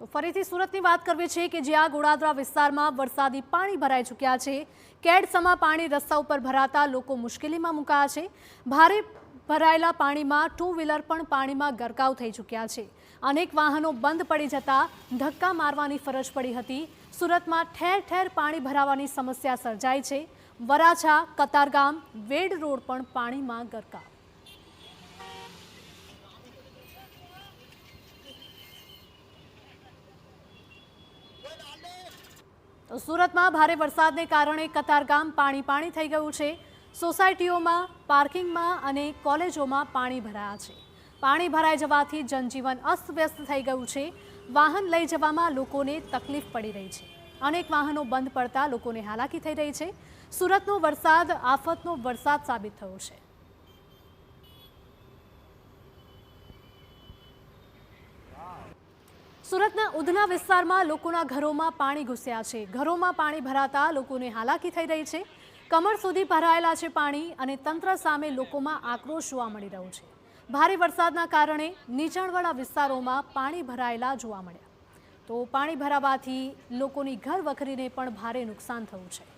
તો ફરીથી સુરતની વાત કરવી છે કે જ્યાં ગોળાદરા વિસ્તારમાં વરસાદી પાણી ભરાઈ ચૂક્યા છે। કેડસમાં પાણી રસ્તા ઉપર ભરાતા લોકો મુશ્કેલીમાં મુકાયા છે। ભારે ભરાયેલા પાણીમાં ટુ વ્હીલર પણ પાણીમાં ગરકાવ થઈ ચૂક્યા છે। અનેક વાહનો બંધ પડી જતા ધક્કા મારવાની ફરજ પડી હતી। સુરતમાં ઠેર ઠેર પાણી ભરાવાની સમસ્યા સર્જાઈ છે। વરાછા, કતારગામ, વેડ રોડ પણ પાણીમાં ગરકાવ। તો સુરતમાં ભારે વરસાદને કારણે કતારગામ પાણી થઈ ગયું છે। સોસાયટીઓમાં, પાર્કિંગમાં અને કોલેજોમાં પાણી ભરાયા છે। પાણી ભરાઈ જવાથી જનજીવન અસ્તવ્યસ્ત થઈ ગયું છે। વાહન લઈ જવામાં લોકોને તકલીફ પડી રહી છે। અનેક વાહનો બંધ પડતા લોકોને હાલાકી થઈ રહી છે। સુરતનો વરસાદ આફતનો વરસાદ સાબિત થયો છે। સુરતના ઉધના વિસ્તારમાં લોકોના ઘરોમાં પાણી ઘૂસ્યા છે। ઘરોમાં પાણી ભરાતા લોકોને હાલાકી થઈ રહી છે। કમર સુધી ભરાયેલા છે પાણી અને તંત્ર સામે લોકોમાં આક્રોશ જોવા મળી રહ્યો છે। ભારે વરસાદના કારણે નીચાણવાળા વિસ્તારોમાં પાણી ભરાયેલા જોવા મળ્યા। તો પાણી ભરાવાથી લોકોની ઘર વખરીને પણ ભારે નુકસાન થયું છે।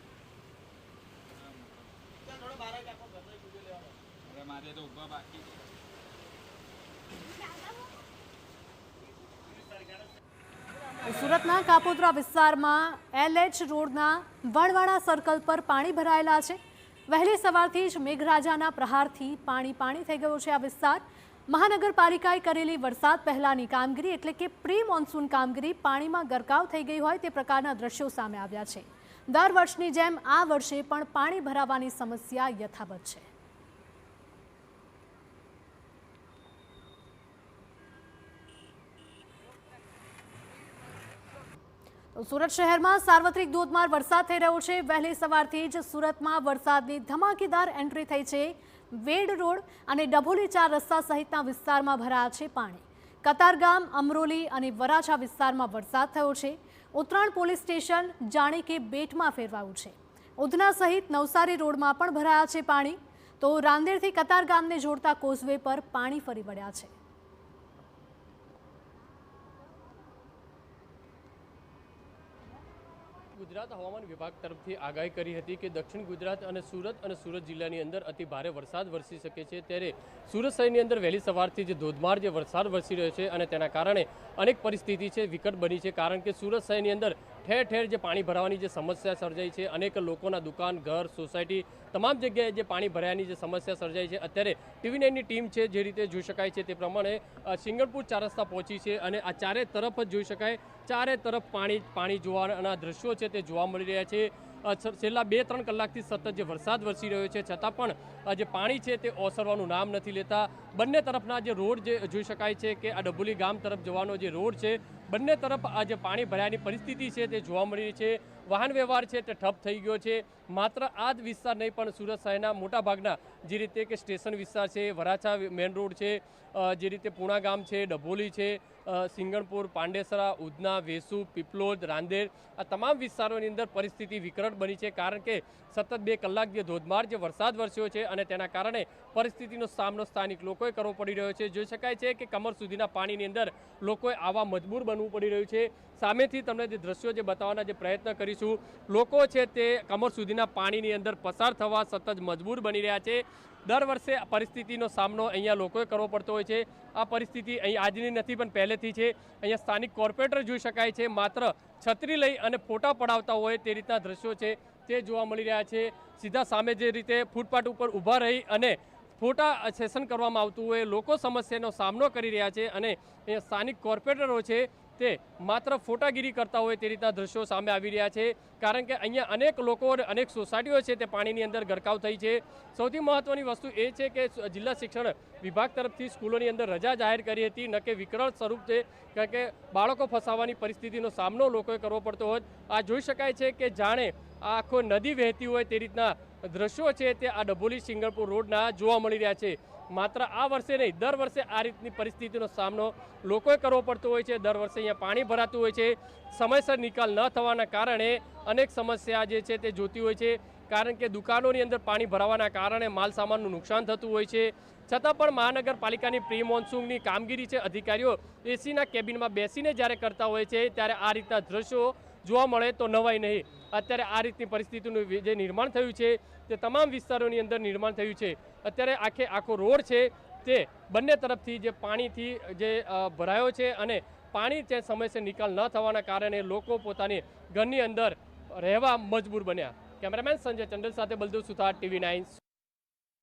સુરતના કાપોદ્રા વિસ્તારમાં LH રોડના વડવાડા સર્કલ પર પાણી ભરાયેલા છે। વહેલી સવારથી જ મેઘરાજાના પ્રહારથી પાણી થઈ ગયો છે આ વિસ્તાર। મહાનગરપાલિકાએ કરેલી વરસાદ પહેલાની કામગીરી એટલે કે પ્રી મોન્સૂન કામગીરી પાણીમાં ગરકાવ થઈ ગઈ હોય તે પ્રકારના દ્રશ્યો સામે આવ્યા છે। દર વર્ષની જેમ આ વર્ષે પણ પાણી ભરાવાની સમસ્યા યથાવત છે। સુરત શહેરમાં સાર્વત્રિક ધોધમાર વરસાદ થઈ રહ્યો છે। વહેલી સવારથી જ સુરતમાં વરસાદની ધમાકેદાર એન્ટ્રી થઈ છે। વેડ રોડ અને ડભોલી 4 રસ્તા સહિતના વિસ્તારમાં ભરાયા છે પાણી। કતારગામ, અમરોલી અને વરાછા વિસ્તારમાં વરસાદ થયો છે। ઉત્તરાણ પોલીસ સ્ટેશન જાણે કે બેટમાં ફેરવાયું છે। ઉધના સહિત નવસારી રોડમાં પણ ભરાયા છે પાણી। તો રાંદેરથી કતારગામને જોડતા કોઝવે પર પાણી ફરી વળ્યા છે। ગુજરાત હવામાન વિભાગ તરફથી આગાહી કરી હતી કે દક્ષિણ ગુજરાત અને સુરત જિલ્લાની અંદર અતિ ભારે વરસાદ વરસી શકે છે। ત્યારે સુરત શહેરની અંદર વહેલી સવારથી જે ધોધમાર જે વરસાદ વરસી રહ્યો છે અને તેના કારણે અનેક પરિસ્થિતિ છે વિકટ બની છે। કારણ કે સુરત શહેરની અંદર ઠેર ઠેર જે પાણી ભરાવાની જે સમસ્યા સર્જાઈ છે, અનેક લોકોના દુકાન, ઘર, સોસાયટી તમામ જગ્યાએ જે પાણી ભરાયાની જે સમસ્યા સર્જાઈ છે। અત્યારે TV9ની ટીમ છે જે રીતે જોઈ શકાય છે તે પ્રમાણે સિંગણપુર 4 રસ્તા પહોંચી છે અને આ ચારે તરફ જ જોઈ શકાય, ચારે તરફ પાણી જોવાના દ્રશ્યો છે તે જોવા મળી રહ્યા છે। છેલ્લા 2-3 કલાકથી સતત જે વરસાદ વરસી રહ્યો છે છતાં પણ જે પાણી છે તે ઓસરવાનું નામ નથી લેતા। બંને તરફના જે રોડ જે જોઈ શકાય છે કે આ ડભોલી ગામ તરફ જવાનો જે રોડ છે, બંને તરફ આ જે પાણી ભરાયાની પરિસ્થિતિ છે તે જોવા મળી રહી છે। વાહન વ્યવહાર છે તે ઠપ થઈ ગયો છે। માત્ર આ જ વિસ્તાર નહીં પણ સુરત શહેરના મોટાભાગના જે રીતે કે સ્ટેશન વિસ્તાર છે, વરાછા મેન રોડ છે, જે રીતે પૂણા ગામ છે, ડભોલી છે, સિંગણપુર, પાંડેસરા, ઉધના, વેસુ, પીપલોદ, રાંદેર આ તમામ વિસ્તારોની અંદર પરિસ્થિતિ વિકટ બની છે। કારણ કે સતત 2 કલાક જે ધોધમાર જે વરસાદ વરસ્યો છે અને તેના કારણે પરિસ્થિતિનો સામનો સ્થાનિક લોકોએ કરવો પડી રહ્યો છે। જોઈ શકાય છે કે કમર સુધીના પાણીની અંદર લોકોએ આવા મજબૂર બનવું પડી રહ્યું છે। સામેથી તમને જે દ્રશ્યો જે બતાવવાના જે પ્રયત્ન કરીશું, લોકો છે તે કમર સુધીના પાણીની અંદર પસાર થવા સતત મજબૂર બની રહ્યા છે। દર વર્ષે આ પરિસ્થિતિનો સામનો અહીંયા લોકોએ કરવો પડતો હોય છે। આ પરિસ્થિતિ અહીં આજની નથી પણ પહેલેથી છે। અહીંયા સ્થાનિક કોર્પોરેટર જોઈ શકાય છે માત્ર છત્રી લઈ અને ફોટા પડાવતા હોય તે રીતના દ્રશ્યો છે તે જોવા મળી રહ્યા છે। સીધા સામે જે રીતે ફૂટપાથ ઉપર ઊભા રહી અને ફોટા સેશન કરવામાં આવતું હોય, લોકો સમસ્યાનો સામનો કરી રહ્યા છે અને અહીંયા સ્થાનિક કોર્પોરેટરો છે તે માત્ર ફોટાગીરી કરતા હોય તે રીતના દ્રશ્યો સામે આવી રહ્યા છે। કારણ કે અહીંયા અનેક લોકો અને અનેક સોસાયટીઓ છે તે પાણીની અંદર ગરકાવ થઈ છે। સૌથી મહત્વની વસ્તુ એ છે કે જિલ્લા શિક્ષણ વિભાગ તરફથી સ્કૂલોની અંદર રજા જાહેર કરી હતી, ન કે વિકરાળ સ્વરૂપ છે કારણ કે બાળકો ફસાવાની પરિસ્થિતિનો સામનો લોકોએ કરવો પડતો હોય। આ જોઈ શકાય છે કે જાણે આ આખો નદી વહેતી હોય તે રીતના દ્રશ્યો છે તે આ ડભોલી સિંગણપુર રોડના જોવા મળી રહ્યા છે। માત્ર આ વર્ષે નહીં, દર વર્ષે આ રીતની પરિસ્થિતિનો સામનો લોકોએ કરવો પડતો હોય છે। દર વર્ષે અહીંયા પાણી ભરાતું હોય છે। સમયસર નિકાલ ન થવાના કારણે અનેક સમસ્યા જે છે તે જોતી હોય છે। કારણ કે દુકાનોની અંદર પાણી ભરાવાના કારણે માલ સામાનનું નુકસાન થતું હોય છે। છતાં પણ મહાનગરપાલિકાની પ્રી મોન્સૂનની કામગીરી છે અધિકારીઓ એસીના કેબિનમાં બેસીને જ્યારે કરતા હોય છે ત્યારે આ રીતના દ્રશ્યો જોવા મળે તો નવાઈ નહીં. અત્યારે આ રીતની પરિસ્થિતિનું જે નિર્માણ થયું છે તે તમામ વિસ્તારોની અંદર નિર્માણ થયું છે. અત્યારે આખો રોડ છે તે બંને તરફથી જે પાણીથી જે ભરાયો છે અને પાણી તે સમયસર નિકાલ ન થવાના કારણે લોકો પોતાની ઘરની અંદર રહેવા મજબૂર બન્યા. કેમેરામેન સંજય ચંડલ સાથે બલદેવ સુથાર, TV9.